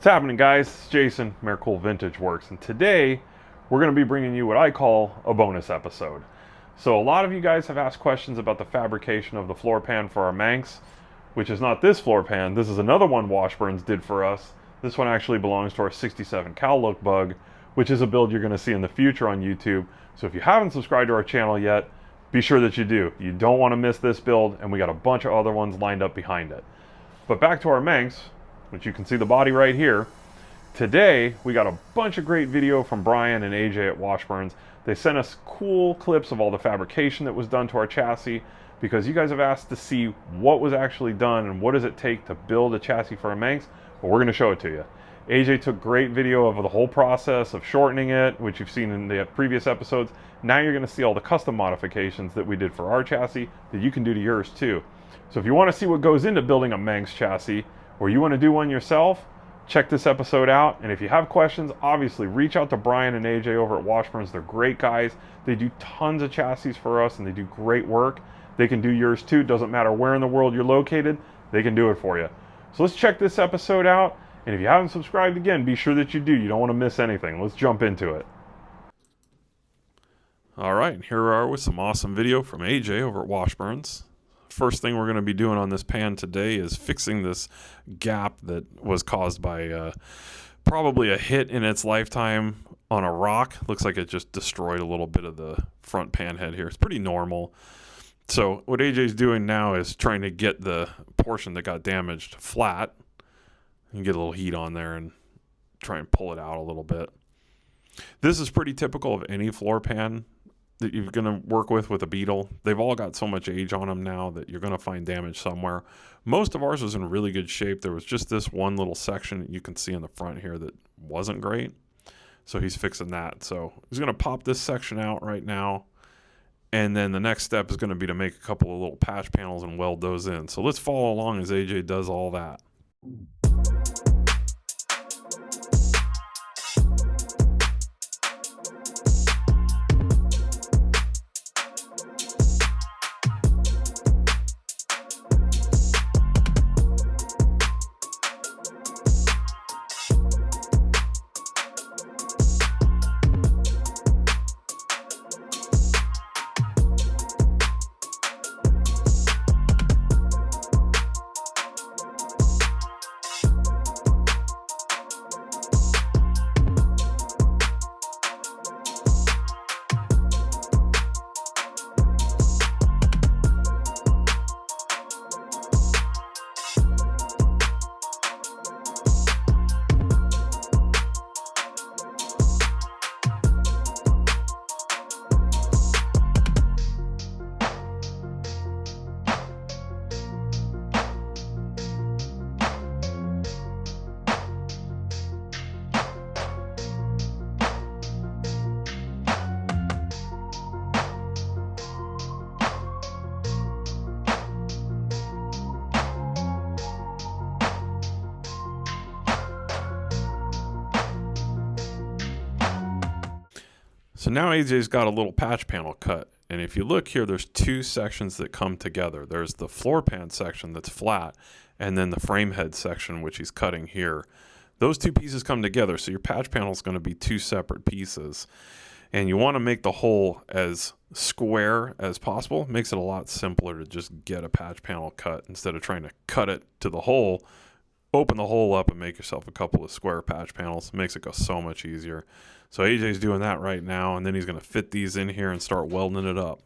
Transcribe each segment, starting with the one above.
What's happening, guys? It's Jason, Aircooled Vintage Works, and today we're going to be bringing you what I call a bonus episode. So a lot of you guys have asked questions about the fabrication of the floor pan for our Manx, which is not this floor pan. This is another one Washburns did for us. This one actually belongs to our 67 cal look bug, which is a build you're going to see in the future on YouTube. So if you haven't subscribed to our channel yet, be sure that you do. You don't want to miss this build, and we got a bunch of other ones lined up behind it. But back to our Manx, which you can see the body right here. Today, we got a bunch of great video from Brian and AJ at Washburns. They sent us cool clips of all the fabrication that was done to our chassis because you guys have asked to see what was actually done and what does it take to build a chassis for a Manx. Well, we're going to show it to you. AJ took great video of the whole process of shortening it, which you've seen in the previous episodes. Now you're going to see all the custom modifications that we did for our chassis that you can do to yours too. So if you want to see what goes into building a Manx chassis, or you want to do one yourself, check this episode out. And if you have questions, obviously reach out to Brian and AJ over at Washburns. They're great guys. They do tons of chassis for us and they do great work. They can do yours too. Doesn't matter where in the world you're located, they can do it for you. So let's check this episode out. And if you haven't subscribed again, be sure that you do. You don't want to miss anything. Let's jump into it. All right, here we are with some awesome video from AJ over at Washburns. First thing we're going to be doing on this pan today is fixing this gap that was caused by probably a hit in its lifetime on a rock. Looks like it just destroyed a little bit of the front pan head here. It's pretty normal. So what AJ's doing now is trying to get the portion that got damaged flat and get a little heat on there and try and pull it out a little bit. This is pretty typical of any floor pan that you're going to work with a beetle. They've all got so much age on them now that you're going to find damage somewhere. Most of ours was in really good shape. There was just this one little section you can see in the front here that wasn't great. So he's fixing that. So he's going to pop this section out right now. And then the next step is going to be to make a couple of little patch panels and weld those in. So let's follow along as AJ does all that. So now AJ's got a little patch panel cut. And if you look here, there's two sections that come together. There's the floor pan section that's flat, and then the frame head section, which he's cutting here. Those two pieces come together, so your patch panel is going to be two separate pieces. And you want to make the hole as square as possible. It makes it a lot simpler to just get a patch panel cut instead of trying to cut it to the hole. Open the hole up and make yourself a couple of square patch panels. It makes it go so much easier. So AJ's doing that right now, and then he's going to fit these in here and start welding it up.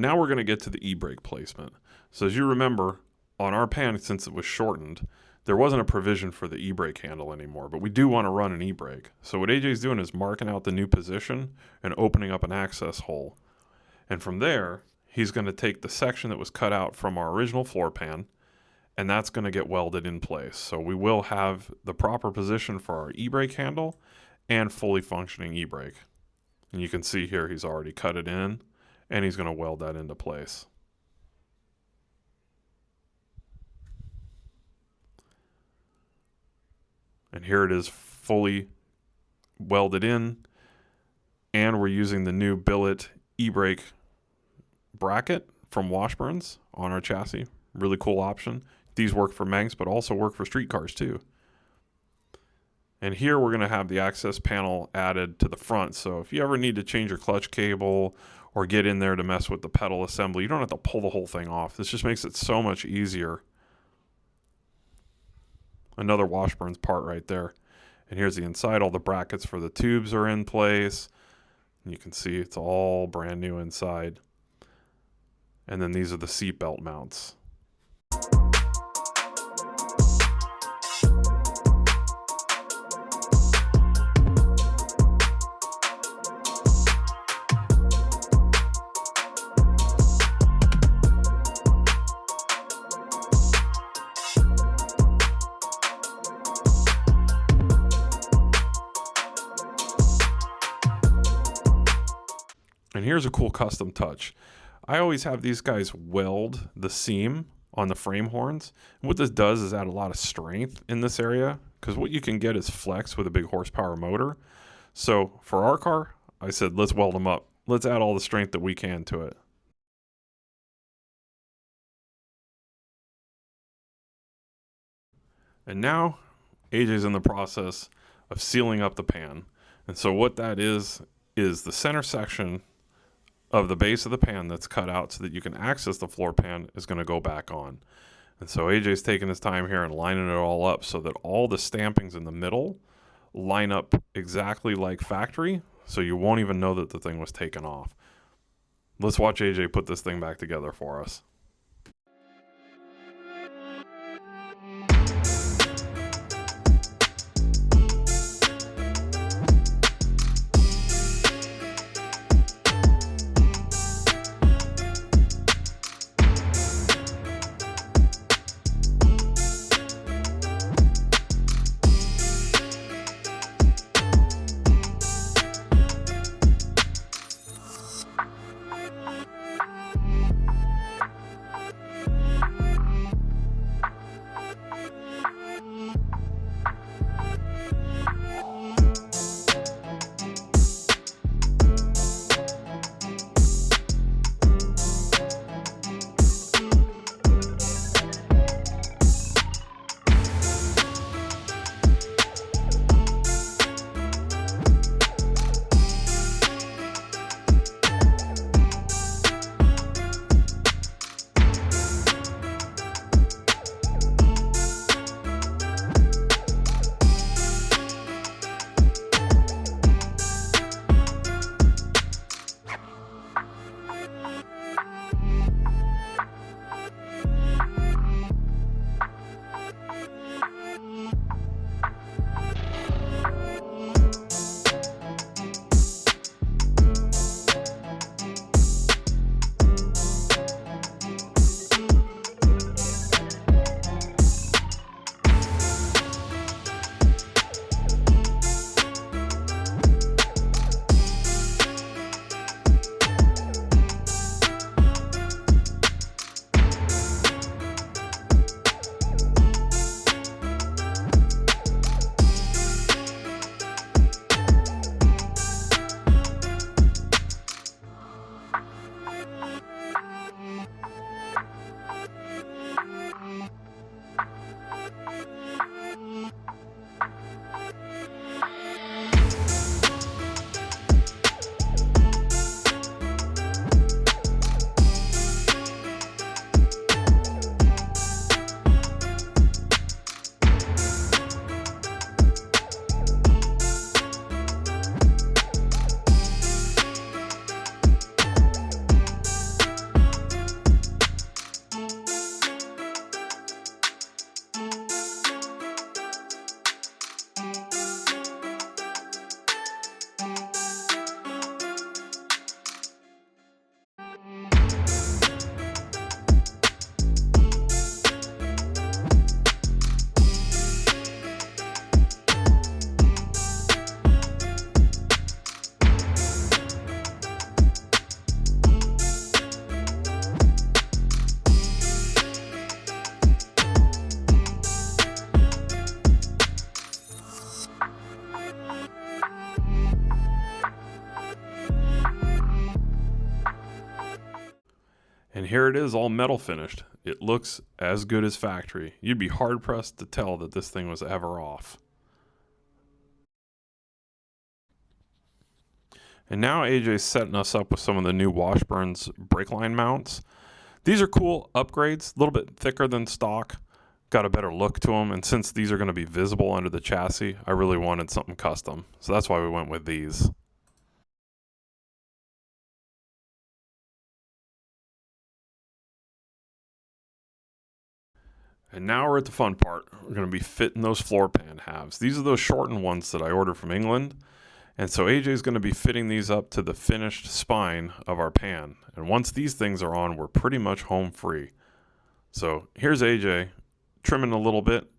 now we're going to get to the e-brake placement. So as you remember, on our pan, since it was shortened, there wasn't a provision for the e-brake handle anymore, but we do want to run an e-brake. So what AJ's doing is marking out the new position and opening up an access hole. And from there, he's going to take the section that was cut out from our original floor pan, and that's going to get welded in place. So we will have the proper position for our e-brake handle and fully functioning e-brake. And you can see here he's already cut it in, and he's going to weld that into place. And here it is fully welded in, and we're using the new billet e-brake bracket from Washburns on our chassis. Really cool option. These work for Manx, but also work for streetcars too. And here we're going to have the access panel added to the front. So if you ever need to change your clutch cable or get in there to mess with the pedal assembly, you don't have to pull the whole thing off. This just makes it so much easier. Another Washburns part right there. And here's the inside. All the brackets for the tubes are in place. And you can see it's all brand new inside. And then these are the seat belt mounts. And here's a cool custom touch. I always have these guys weld the seam on the frame horns. And what this does is add a lot of strength in this area, because what you can get is flex with a big horsepower motor. So for our car, I said, let's weld them up. Let's add all the strength that we can to it. And now AJ's in the process of sealing up the pan. And so what that is the center section of the base of the pan that's cut out so that you can access the floor pan is going to go back on. And so AJ's taking his time here and lining it all up so that all the stampings in the middle line up exactly like factory, so you won't even know that the thing was taken off. Let's watch AJ put this thing back together for us. And here it is, all metal finished. It looks as good as factory. You'd be hard pressed to tell that this thing was ever off. And now AJ's setting us up with some of the new Washburns brake line mounts. These are cool upgrades, a little bit thicker than stock, got a better look to them, and since these are going to be visible under the chassis, I really wanted something custom. So that's why we went with these. And now we're at the fun part. We're going to be fitting those floor pan halves. These are those shortened ones that I ordered from England. And so AJ is going to be fitting these up to the finished spine of our pan. And once these things are on, we're pretty much home free. So here's AJ trimming a little bit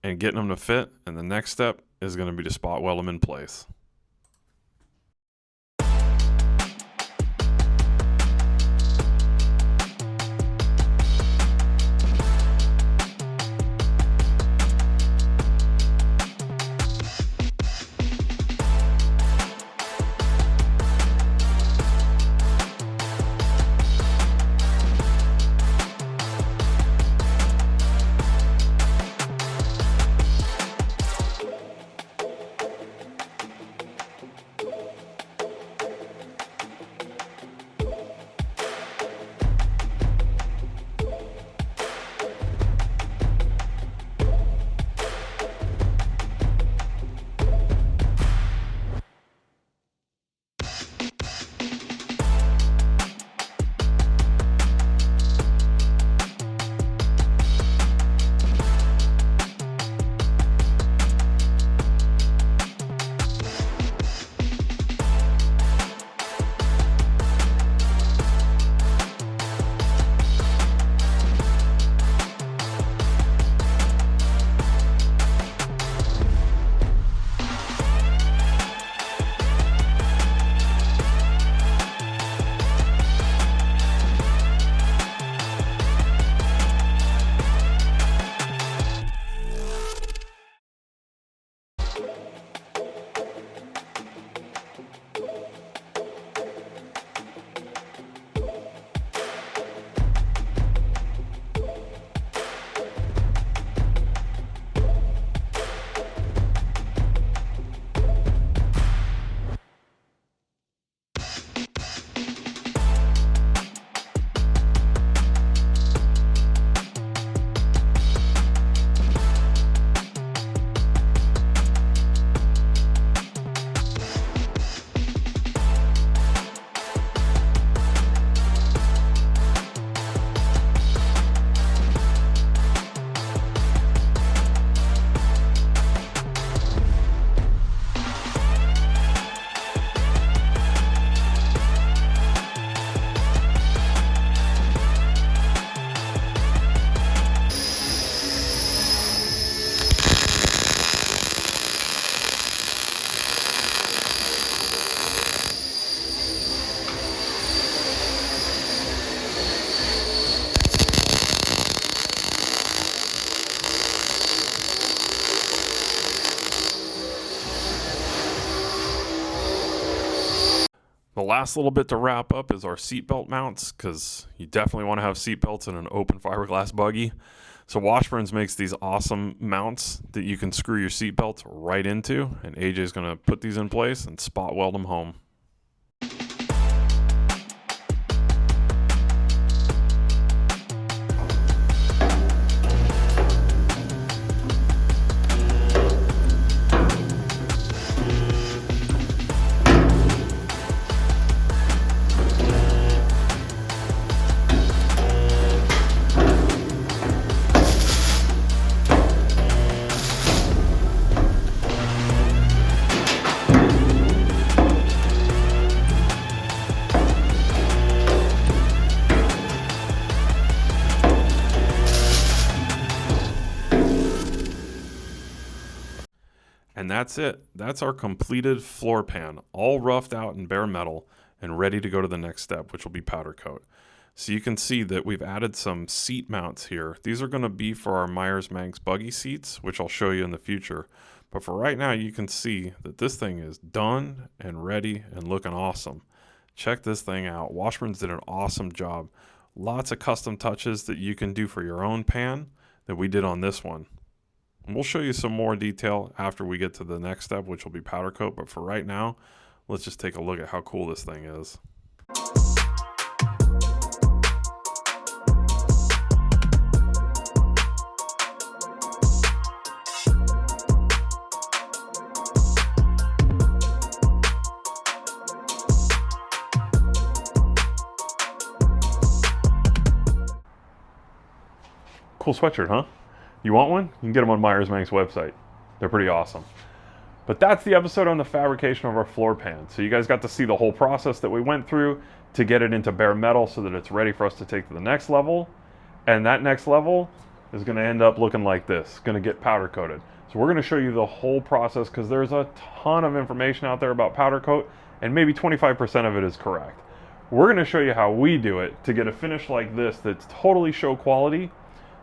and getting them to fit. And the next step is going to be to spot weld them in place. The last little bit to wrap up is our seatbelt mounts, because you definitely want to have seatbelts in an open fiberglass buggy. So Washburns makes these awesome mounts that you can screw your seatbelts right into, and AJ is going to put these in place and spot weld them home. And that's it. That's our completed floor pan, all roughed out in bare metal and ready to go to the next step, which will be powder coat. So you can see that we've added some seat mounts here. These are going to be for our Meyers Manx buggy seats, which I'll show you in the future. But for right now, you can see that this thing is done and ready and looking awesome. Check this thing out. Washburns did an awesome job. Lots of custom touches that you can do for your own pan that we did on this one. And we'll show you some more detail after we get to the next step, which will be powder coat. But for right now, let's just take a look at how cool this thing is. Cool sweatshirt, huh? You want one? You can get them on Meyers Manx website. They're pretty awesome. But that's the episode on the fabrication of our floor pan. So you guys got to see the whole process that we went through to get it into bare metal so that it's ready for us to take to the next level. And that next level is going to end up looking like this. Going to get powder coated. So we're going to show you the whole process because there's a ton of information out there about powder coat and maybe 25% of it is correct. We're going to show you how we do it to get a finish like this that's totally show quality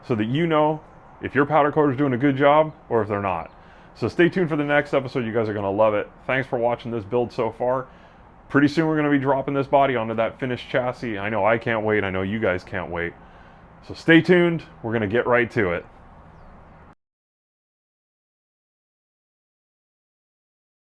so that you know if your powder coater is doing a good job or if they're not. So stay tuned for the next episode. You guys are going to love it. Thanks for watching this build so far. Pretty soon we're going to be dropping this body onto that finished chassis. I know I can't wait. I know you guys can't wait. So stay tuned. We're going to get right to it.